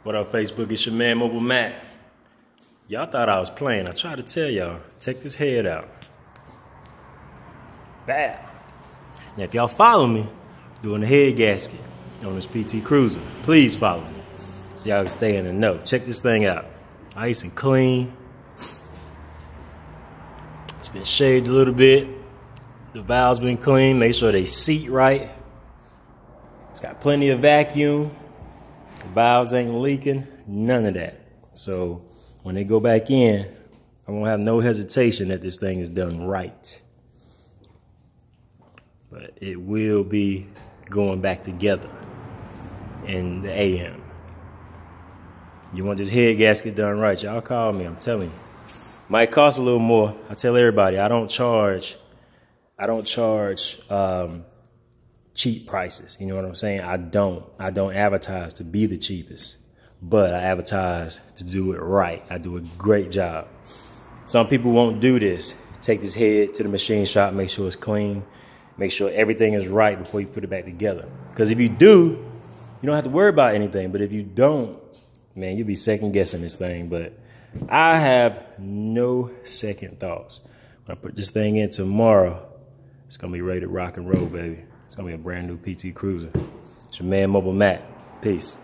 What up, Facebook? It's your man, Mobile Mac. Y'all thought I was playing. I tried to tell y'all. Check this head out. Bam. Now, if y'all follow me doing the head gasket on this PT Cruiser, please follow me so y'all can stay in the know. Check this thing out. Nice and clean. It's been shaved a little bit. The valves been clean. Make sure they seat right. It's got plenty of vacuum. The valves ain't leaking. None of that. So when they go back in, I won't have no hesitation that this thing is done right. But it will be going back together in the AM. You want this head gasket done right, y'all call me, I'm telling you. Might cost a little more. I tell everybody, I don't charge cheap prices. You know what I'm saying? I don't advertise to be the cheapest, but I advertise to do it right. I do a great job. Some people won't do this. Take this head to the machine shop, make sure it's clean, make sure everything is right before you put it back together. Because if you do, you don't have to worry about anything. But if you don't, man, you'll be second guessing this thing. But I have no second thoughts. When I put this thing in tomorrow, it's gonna be ready to rock and roll, baby. It's gonna be a brand new PT Cruiser. It's your man, Mobile Mac. Peace.